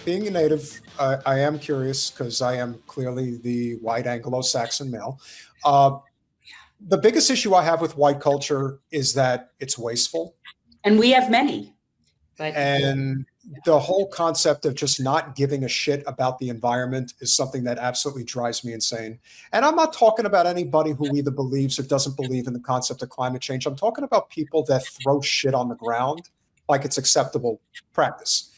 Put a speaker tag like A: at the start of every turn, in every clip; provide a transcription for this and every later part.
A: being a native, I am curious because I am clearly the white Anglo-Saxon male. Uh, the biggest issue I have with white culture is that it's wasteful.
B: And we have many.
A: And the whole concept of just not giving a shit about the environment is something that absolutely drives me insane. And I'm not talking about anybody who either believes or doesn't believe in the concept of climate change. I'm talking about people that throw shit on the ground like it's acceptable practice.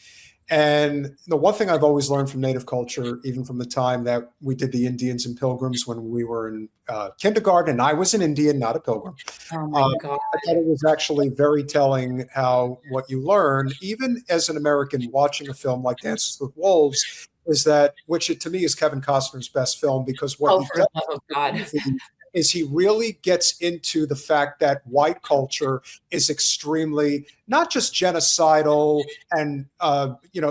A: And the one thing I've always learned from Native culture, even from the time that we did the Indians and Pilgrims when we were in kindergarten, and I was an Indian, not a pilgrim.
B: Oh my God.
A: I thought it was actually very telling how what you learn, even as an American watching a film like Dances with Wolves, is that, which to me is Kevin Costner's best film, because what he does is he really gets into the fact that white culture is extremely not just genocidal and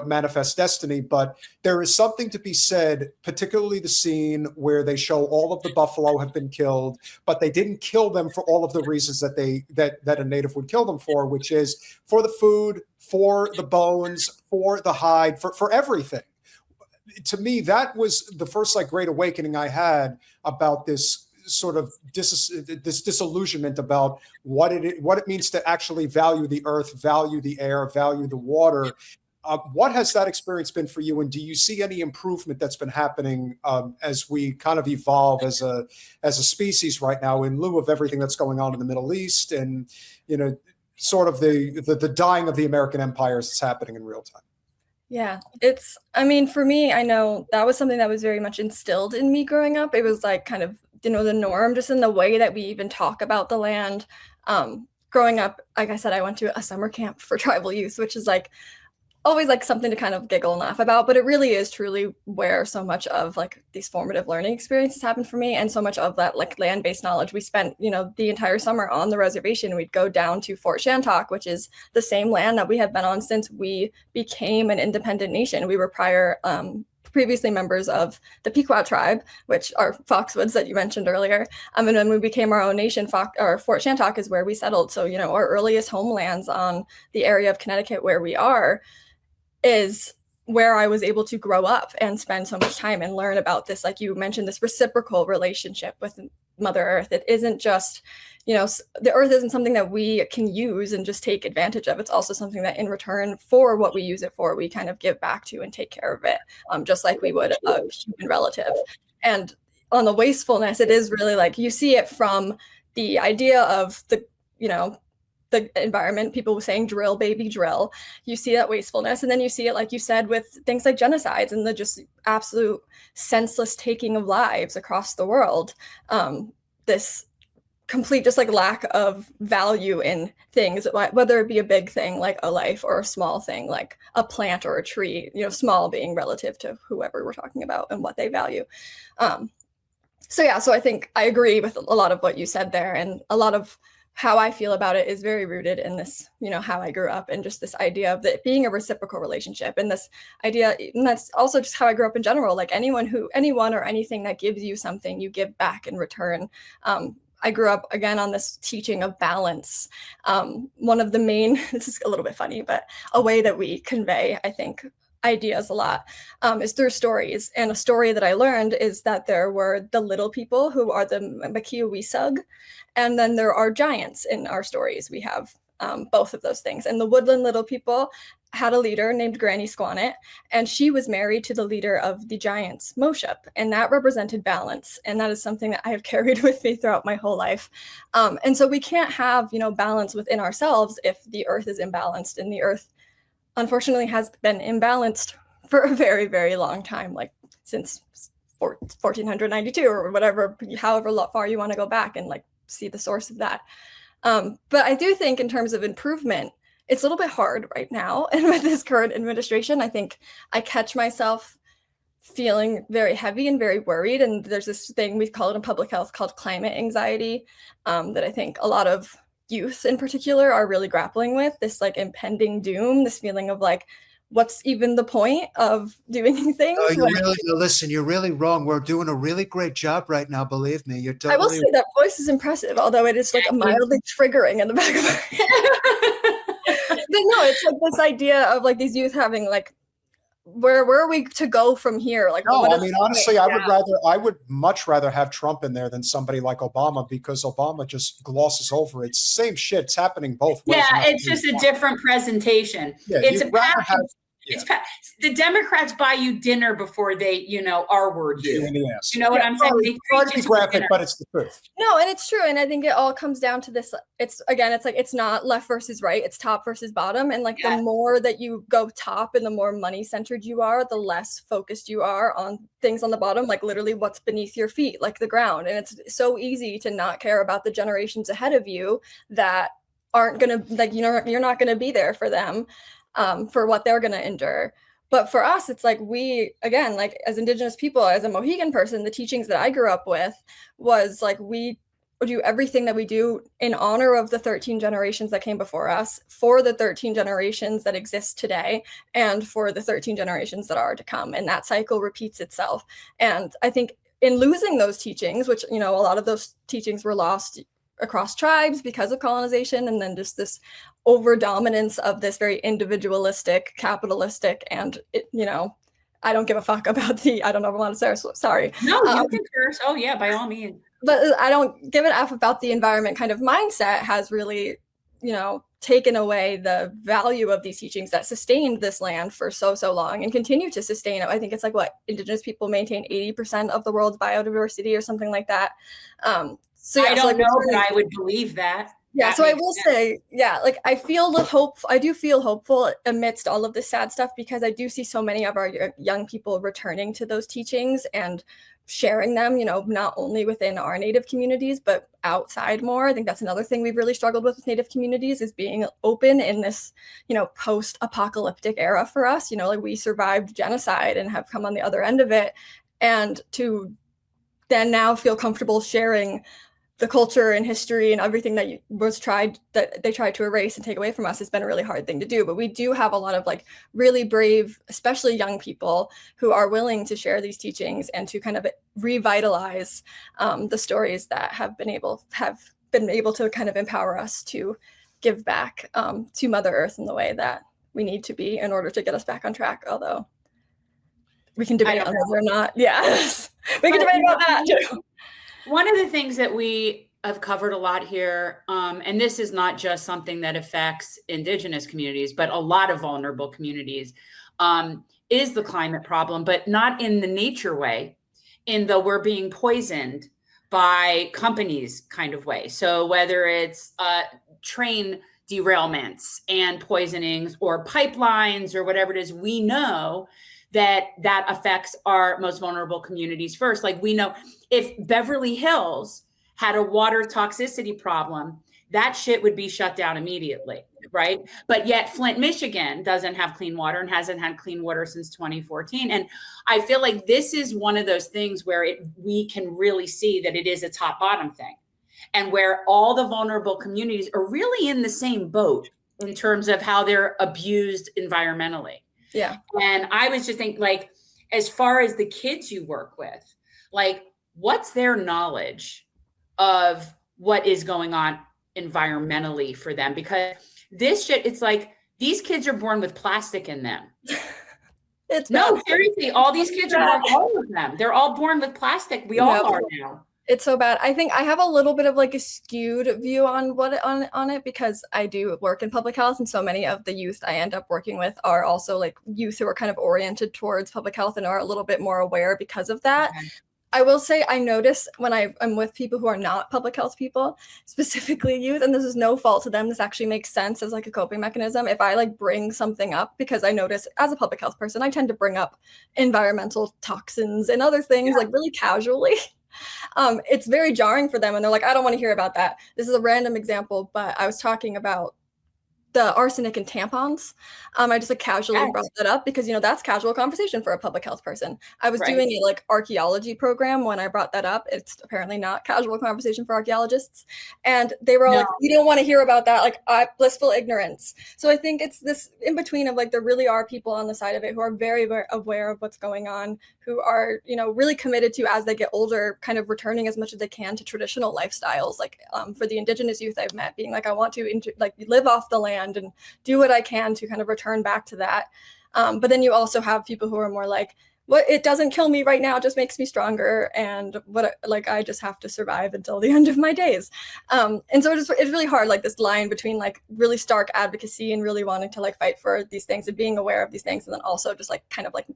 A: manifest destiny, but there is something to be said, particularly the scene where they show all of the buffalo have been killed, but they didn't kill them for all of the reasons that a native would kill them for, which is for the food, for the bones, for the hide, for everything. To me, that was the first great awakening I had about this sort of this disillusionment about what it means to actually value the earth, value the air, value the water. What has that experience been for you, and do you see any improvement that's been happening as we kind of evolve as a species right now, in lieu of everything that's going on in the Middle East and sort of the dying of the American empire as it's happening in real time?
C: Yeah, for me, I know that was something that was very much instilled in me growing up. It was kind of the norm, just in the way that we even talk about the land. Growing up, like I said, I went to a summer camp for tribal youth, which is always something to kind of giggle and laugh about, but it really is truly where so much of these formative learning experiences happened for me, and so much of that land-based knowledge. We spent the entire summer on the reservation. We'd go down to Fort Shantok, which is the same land that we had been on since we became an independent nation. We were previously members of the Pequot tribe, which are Foxwoods that you mentioned earlier. And when we became our own nation, Fort Shantok is where we settled. So, our earliest homelands on the area of Connecticut where we are is where I was able to grow up and spend so much time and learn about this, like you mentioned, this reciprocal relationship with Mother Earth. It isn't just, the earth isn't something that we can use and just take advantage of. It's also something that in return for what we use it for, we kind of give back to and take care of it, just like we would a human relative. And on the wastefulness, it is really you see it from the idea of the environment, people saying drill, baby, drill. You see that wastefulness. And then you see it, like you said, with things like genocides and the just absolute senseless taking of lives across the world. This complete just lack of value in things, whether it be a big thing like a life or a small thing like a plant or a tree, small being relative to whoever we're talking about and what they value. So I think I agree with a lot of what you said there, and a lot of how I feel about it is very rooted in this, how I grew up, and just this idea of it being a reciprocal relationship, and this idea, and that's also just how I grew up in general, anyone or anything that gives you something, you give back in return. I grew up again on this teaching of balance. One of the main, this is a little bit funny, but a way that we convey, I think, ideas a lot is through stories. And a story that I learned is that there were the little people who are the Makiawisug, and then there are giants in our stories. We have both of those things. And the woodland little people had a leader named Granny Squanet, and she was married to the leader of the giants, Moshup, and that represented balance. And that is something that I have carried with me throughout my whole life. And so we can't have, balance within ourselves if the earth is imbalanced, and the earth unfortunately has been imbalanced for a very, very long time, since 1492 or whatever, however far you want to go back and see the source of that. But I do think in terms of improvement, it's a little bit hard right now. And with this current administration, I think I catch myself feeling very heavy and very worried. And there's this thing we call it in public health called climate anxiety, that I think a lot of youth in particular are really grappling with, this impending doom, this feeling of what's even the point of doing things?
A: Listen, you're really wrong. We're doing a really great job right now. Believe me. You're totally...
C: I will say that voice is impressive, although it is mildly triggering in the back of my head. But no, it's this idea of these youth having where are we to go from here? Like,
A: no, I mean, honestly, I would much rather have Trump in there than somebody like Obama, because Obama just glosses over it. It's the same shit. It's happening both ways.
B: Yeah, it's just a different presentation.
A: Yeah,
B: it's a package.
A: Yeah.
B: The Democrats buy you dinner before they, R-word you. You know what I'm saying?
A: Sorry to be graphic, but it's the truth.
C: No, and it's true. And I think it all comes down to this. It's like, it's not left versus right. It's top versus bottom. And like, the more that you go top and the more money centered you are, the less focused you are on things on the bottom, like literally what's beneath your feet, like the ground. And it's so easy to not care about the generations ahead of you that aren't going to, like, you're not going to be there for them. For what they're going to endure. But for us, it's like, we, again, like as Indigenous people, as a Mohegan person, the teachings that I grew up with was like, we do everything that we do in honor of the 13 generations that came before us, for the 13 generations that exist today, and for the 13 generations that are to come. And that cycle repeats itself. And I think in losing those teachings, which, a lot of those teachings were lost across tribes because of colonization, and then just this over dominance of this very individualistic, capitalistic, and I don't give a fuck about I don't know if I want to say, sorry.
B: No, you can curse. Oh yeah, by all means.
C: But I don't give an F about the environment kind of mindset has really, taken away the value of these teachings that sustained this land for so long and continue to sustain it. I think it's like, what, Indigenous people maintain 80% of the world's biodiversity or something like that. So yeah,
B: I don't know, but I would believe that.
C: Yeah, so I will say, like I do feel hopeful amidst all of this sad stuff, because I do see so many of our young people returning to those teachings and sharing them, not only within our Native communities, but outside more. I think that's another thing we've really struggled with Native communities, is being open in this, post-apocalyptic era for us. Like, we survived genocide and have come on the other end of it. And to then now feel comfortable sharing the culture and history and everything that they tried to erase and take away from us has been a really hard thing to do. But we do have a lot of like really brave, especially young people, who are willing to share these teachings and to kind of revitalize the stories that have been able to kind of empower us to give back to Mother Earth in the way that we need to be in order to get us back on track. Although we can debate on whether or not. Yes, we can debate about that too.
B: One of the things that we have covered a lot here, and this is not just something that affects Indigenous communities, but a lot of vulnerable communities, is the climate problem, but not in the nature way, in the we're being poisoned by companies kind of way. So whether it's train derailments and poisonings or pipelines or whatever it is, we know that affects our most vulnerable communities first. Like, we know if Beverly Hills had a water toxicity problem, that shit would be shut down immediately, right? But yet Flint, Michigan doesn't have clean water and hasn't had clean water since 2014. And I feel like this is one of those things where we can really see that it is a top-bottom thing, and where all the vulnerable communities are really in the same boat in terms of how they're abused environmentally.
C: Yeah.
B: And I was just thinking, like, as far as the kids you work with, like, what's their knowledge of what is going on environmentally for them? Because this shit, it's like, these kids are born with plastic in them. Seriously, all these kids are born, all of them. They're all born with plastic. We all are now.
C: It's so bad. I think I have a little bit of like a skewed view on on it, because I do work in public health, and so many of the youth I end up working with are also like youth who are kind of oriented towards public health and are a little bit more aware because of that. Okay. I will say I notice when I'm with people who are not public health people, specifically youth, and this is no fault to them, this actually makes sense as like a coping mechanism. If I like bring something up, because I notice as a public health person, I tend to bring up environmental toxins and other things like really casually. It's very jarring for them, and they're like, I don't want to hear about that. This is a random example, but I was talking about the arsenic in tampons. I just like casually brought that up because, that's casual conversation for a public health person. I was doing a like archaeology program when I brought that up. It's apparently not casual conversation for archaeologists. And they were all like, you don't want to hear about that. Like, blissful ignorance. So I think it's this in between of like, there really are people on the side of it who are very, very aware of what's going on, who are, really committed to, as they get older, kind of returning as much as they can to traditional lifestyles. Like for the Indigenous youth I've met, being like, I want to live off the land and do what I can to kind of return back to that. But then you also have people who are more like, what, it doesn't kill me right now, it just makes me stronger, and what, like, I just have to survive until the end of my days. And so it's really hard, like this line between like really stark advocacy and really wanting to like fight for these things and being aware of these things, and then also just like kind of like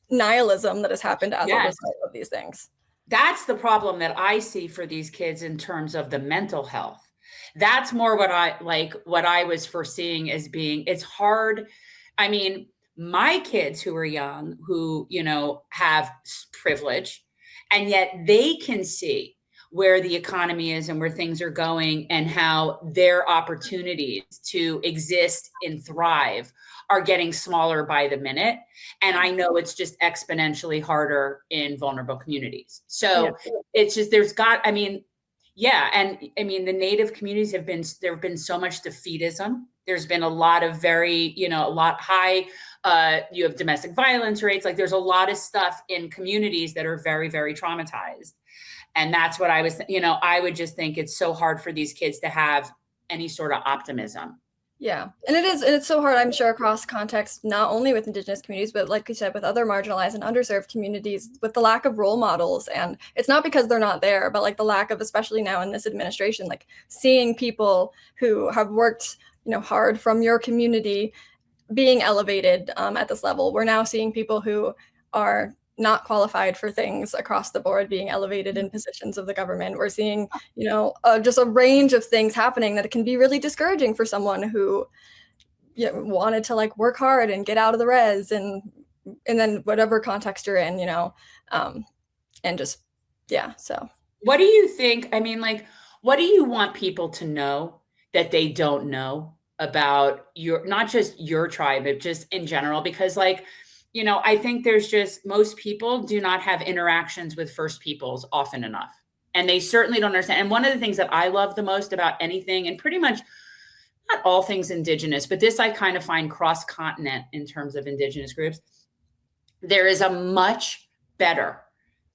C: nihilism that has happened as a result of these things.
B: That's the problem that I see for these kids in terms of the mental health. That's more what I was foreseeing as being, it's hard. I mean, my kids who are young, who, you know, have privilege, and yet they can see where the economy is and where things are going, and how their opportunities to exist and thrive are getting smaller by the minute. And I know it's just exponentially harder in vulnerable communities. So it's just, I mean, and I mean, the Native communities there have been so much defeatism. There's been a lot of very, you know, a lot high, you have domestic violence rates. Like there's a lot of stuff in communities that are very, very traumatized. And that's what I was, you know, I would just think it's so hard for these kids to have any sort of optimism.
C: Yeah, and it's so hard, I'm sure, across context, not only with Indigenous communities, but like you said, with other marginalized and underserved communities, with the lack of role models. And it's not because they're not there, but like the lack of, especially now in this administration, like seeing people who have worked, you know, hard from your community being elevated at this level. We're now seeing people who are not qualified for things across the board being elevated in positions of the government. We're seeing, you know, just a range of things happening that it can be really discouraging for someone who, you know, wanted to like work hard and get out of the res, and then whatever context you're in, you know, and just, yeah. So
B: what do you think? I mean, like, what do you want people to know that they don't know about not just your tribe, but just in general? Because like, you know, I think there's just, most people do not have interactions with First Peoples often enough. And they certainly don't understand. And one of the things that I love the most about anything, and pretty much not all things Indigenous, but this I kind of find cross-continent in terms of Indigenous groups, there is a much better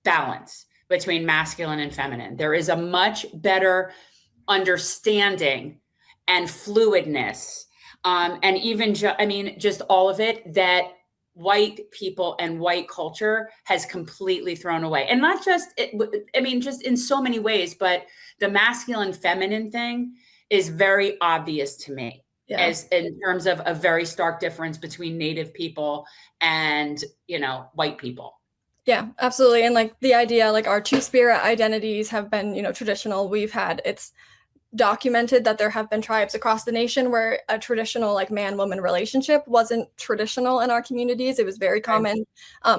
B: balance between masculine and feminine. There is a much better understanding and fluidness. And even, just all of it that white people and white culture has completely thrown away. And not just, just in so many ways, but the masculine feminine thing is very obvious to me, as in terms of a very stark difference between Native people and, you know, white people.
C: Yeah, absolutely. And like the idea, like our two-spirit identities have been, you know, traditional. It's documented that there have been tribes across the nation where a traditional like man-woman relationship wasn't traditional in our communities. It was very common.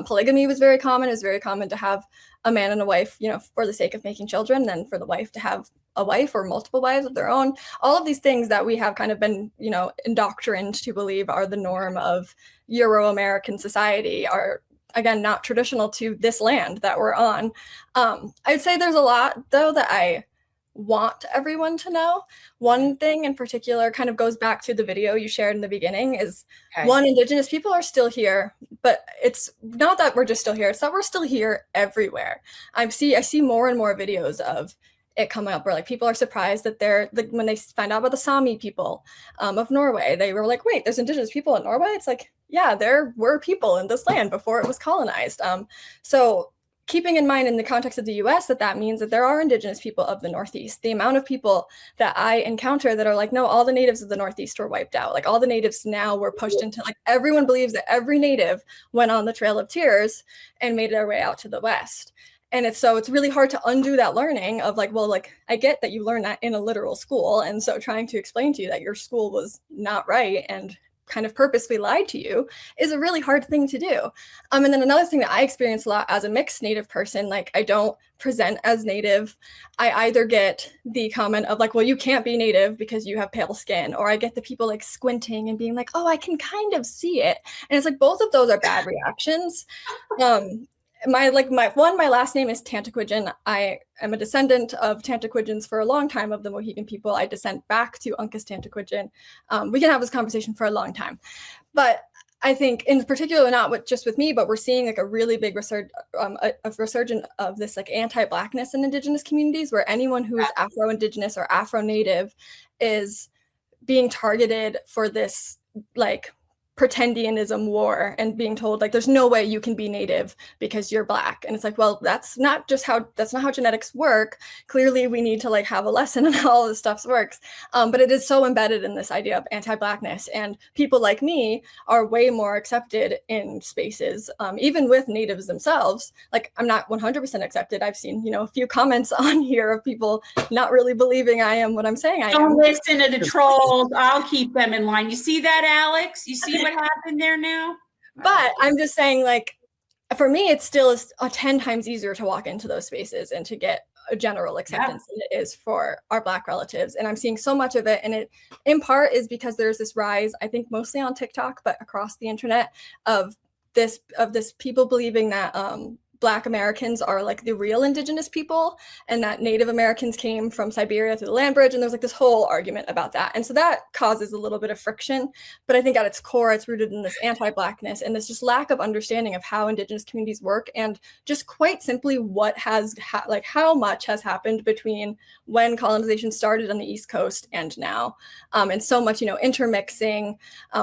C: Polygamy was very common. It was very common to have a man and a wife, you know, for the sake of making children, and then for the wife to have a wife or multiple wives of their own. All of these things that we have kind of been, you know, indoctrined to believe are the norm of Euro-American society are, again, not traditional to this land that we're on. I'd say there's a lot, though, that I want everyone to know. One thing in particular kind of goes back to the video you shared in the beginning is one, Indigenous people are still here, but it's not that we're just still here, it's that we're still here everywhere. I see more and more videos of it coming up where like people are surprised that they're like, when they find out about the Sami people of Norway, they were like, wait, there's Indigenous people in Norway? It's like, yeah, there were people in this land before it was colonized. So keeping in mind in the context of the US that means that there are Indigenous people of the Northeast. The amount of people that I encounter that are like, no, all the natives of the Northeast were wiped out. Like all the natives now were pushed into, like, everyone believes that every native went on the Trail of Tears and made their way out to the West. And it's really hard to undo that learning of like, well, like, I get that you learned that in a literal school. And so trying to explain to you that your school was not right and kind of purposely lied to you is a really hard thing to do. And then another thing that I experience a lot as a mixed Native person, like I don't present as Native. I either get the comment of like, well, you can't be Native because you have pale skin, or I get the people like squinting and being like, oh, I can kind of see it. And it's like, both of those are bad reactions. My last name is Tanta-Quidgeon. I am a descendant of Tanta-Quidgeons for a long time, of the Mohegan people. I descend back to Uncas Tanta-Quidgeon. We can have this conversation for a long time. But I think in particular, not just with me, but we're seeing like a really big resurgence of this like anti-Blackness in Indigenous communities, where anyone who is Afro-Indigenous or Afro-Native is being targeted for this like pretendianism war and being told like there's no way you can be Native because you're Black. And it's like, well, that's not how genetics work. Clearly we need to like have a lesson on how all this stuff works. But it is so embedded in this idea of anti-Blackness, and people like me are way more accepted in spaces, even with Natives themselves. Like I'm not 100% accepted. I've seen, a few comments on here of people not really believing I am what I'm saying I am.
B: Don't listen to the trolls. I'll keep them in line. You see that, Alex? You see what happened there now?
C: But I'm just saying, like, for me, it still is 10 times easier to walk into those spaces and to get a general acceptance than it is for our Black relatives. And I'm seeing so much of it. And it, in part, is because there's this rise, I think mostly on TikTok, but across the internet, of this people believing that Black Americans are like the real Indigenous people, and that Native Americans came from Siberia through the land bridge. And there's like this whole argument about that. And so that causes a little bit of friction. But I think at its core, it's rooted in this anti-Blackness and this just lack of understanding of how Indigenous communities work, and just quite simply what has how much has happened between when colonization started on the East Coast and now. And so much, intermixing,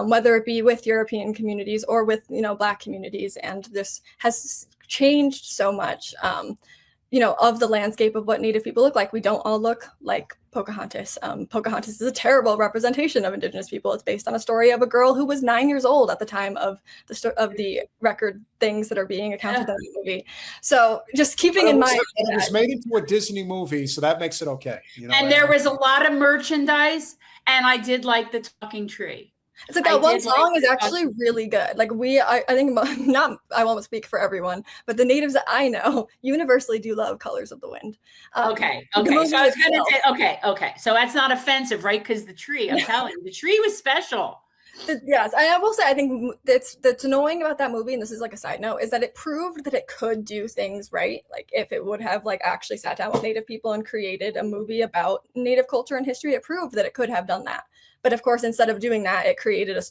C: whether it be with European communities or with, Black communities. And this has changed so much, of the landscape of what Native people look like. We don't all look like Pocahontas. Pocahontas is a terrible representation of Indigenous people. It's based on a story of a girl who was 9 years old at the time of the record things that are being accounted in the movie. So just keeping in mind,
A: it was made into a Disney movie, so that makes it okay.
B: And there was a lot of merchandise, and I did like the talking tree.
C: It's like that one song is actually really good. Like I think I won't speak for everyone, but the Natives that I know universally do love Colors of the Wind.
B: Okay. So I was going to say, okay. So that's not offensive, right? Because the tree, I'm telling you, the tree was special.
C: Yes, I will say, I think that's annoying about that movie, and this is like a side note, is that it proved that it could do things right. Like if it would have like actually sat down with Native people and created a movie about Native culture and history, it proved that it could have done that. But of course, instead of doing that, it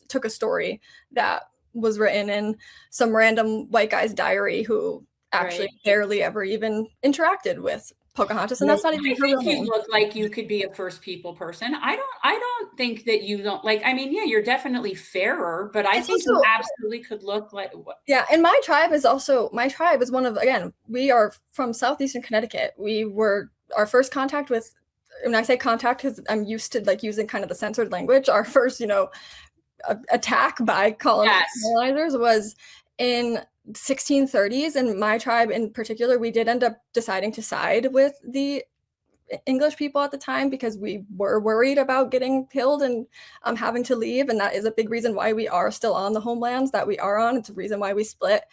C: took a story that was written in some random white guy's diary who actually barely ever even interacted with Pocahontas, and that's not even her real name.
B: You look like you could be a First People person. I don't think that you don't like. I mean, yeah, you're definitely fairer, but I think you absolutely could look like.
C: Yeah, and my tribe is one of, again, we are from southeastern Connecticut. We were our first contact with. When I say contact, because I'm used to like using kind of the censored language, our first, attack by colonizers was in 1630s. And my tribe in particular, we did end up deciding to side with the English people at the time because we were worried about getting killed and having to leave. And that is a big reason why we are still on the homelands that we are on. It's a reason why we split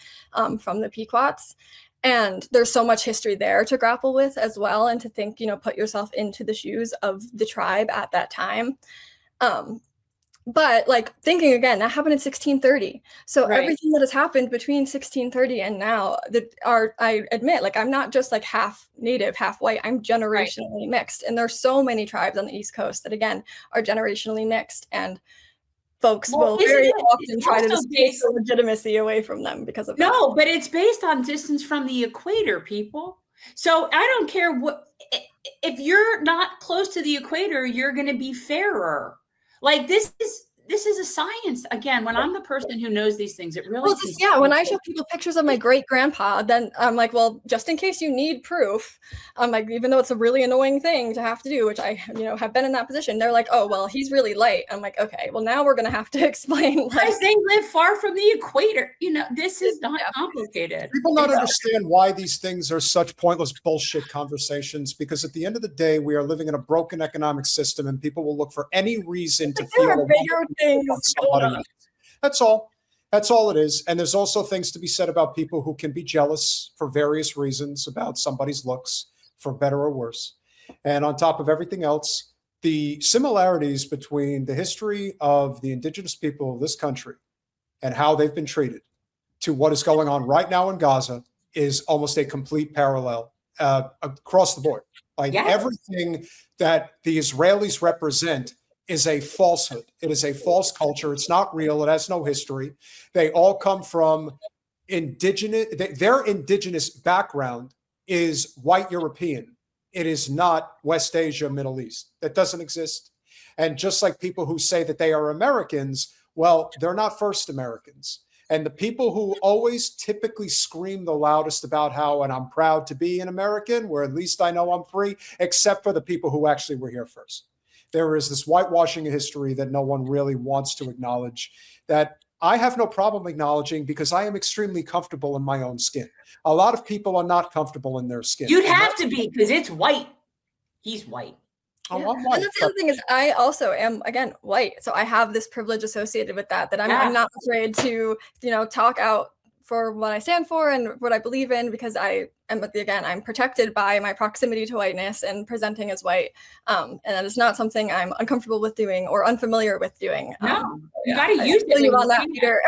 C: from the Pequots. And there's so much history there to grapple with as well, and to think, put yourself into the shoes of the tribe at that time. But like thinking again, that happened in 1630. So everything that has happened between 1630 and now, I admit, like I'm not just like half Native, half white. I'm generationally mixed, and there's so many tribes on the East Coast that again are generationally mixed, and folks will very often try to take the legitimacy away from them because of that.
B: No, but it's based on distance from the equator, people. So I don't care if you're not close to the equator, you're going to be fairer. Like this is a science. Again, when I'm the person who knows these things, it really
C: when I show people pictures of my great grandpa, then I'm like, well, just in case you need proof, I'm like, even though it's a really annoying thing to have to do, which I have been in that position, they're like, oh well, he's really light. I'm like, okay, well now we're gonna have to explain,
B: because they live far from the equator. This is not complicated.
A: People don't understand why these things are such pointless bullshit conversations, because at the end of the day, we are living in a broken economic system, and people will look for any reason to feel somebody else. That's all it is. And there's also things to be said about people who can be jealous for various reasons about somebody's looks, for better or worse. And on top of everything else, the similarities between the history of the Indigenous people of this country and how they've been treated to what is going on right now in Gaza is almost a complete parallel across the board. Like everything that the Israelis represent is a falsehood. It is a false culture. It's not real. It has no history. They all come from their indigenous background is white European. It is not West Asia, Middle East. That doesn't exist. And just like people who say that they are Americans, Well, they're not first Americans. And the people who always typically scream the loudest about how, and I'm proud to be an American, where at least I know I'm free, except for the people who actually were here first. There is this whitewashing of history that no one really wants to acknowledge, that I have no problem acknowledging because I am extremely comfortable in my own skin. A lot of people are not comfortable in their skin.
B: You'd have to be, because it's white. He's white.
A: Oh,
C: Yeah.
A: I'm white.
C: And that's the other thing is I also am, again, white. So I have this privilege associated with that I'm not afraid to, talk out for what I stand for and what I believe in, because I'm protected by my proximity to whiteness and presenting as white. And that is not something I'm uncomfortable with doing or unfamiliar with doing.
B: No, you got to use it.
C: You on that, Peter.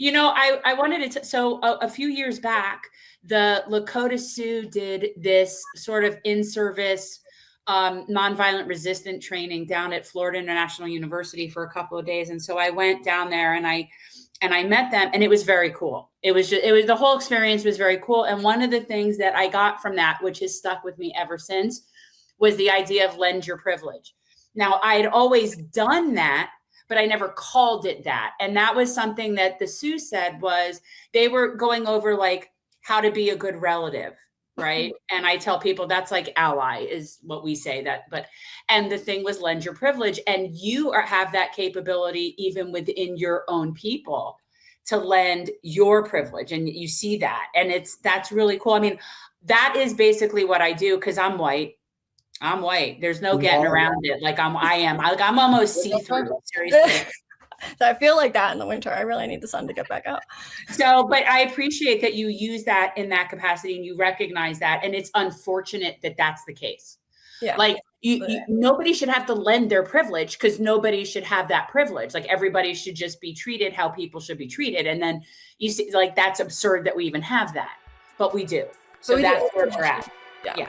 B: I wanted to, so a few years back, the Lakota Sioux did this sort of in-service nonviolent resistant training down at Florida International University for a couple of days. And so I went down there and I met them, and it was very cool. The whole experience was very cool. And one of the things that I got from that, which has stuck with me ever since, was the idea of lend your privilege. Now, I had always done that, but I never called it that. And that was something that the Sioux said, was they were going over like how to be a good relative. Right. And I tell people that's like ally is what we say and the thing was lend your privilege, and you have that capability even within your own people to lend your privilege. And you see that, and that's really cool. I mean, that is basically what I do, because I'm white. There's no getting around it. Like I'm almost see-through, seriously.
C: So I feel like that in the winter. I really need the sun to get back out.
B: So, but I appreciate that you use that in that capacity and you recognize that. And it's unfortunate that that's the case. Yeah. Like nobody should have to lend their privilege, because nobody should have that privilege. Like everybody should just be treated how people should be treated. And then you see, like, that's absurd that we even have that, but we do. So that's where we're at. Yeah.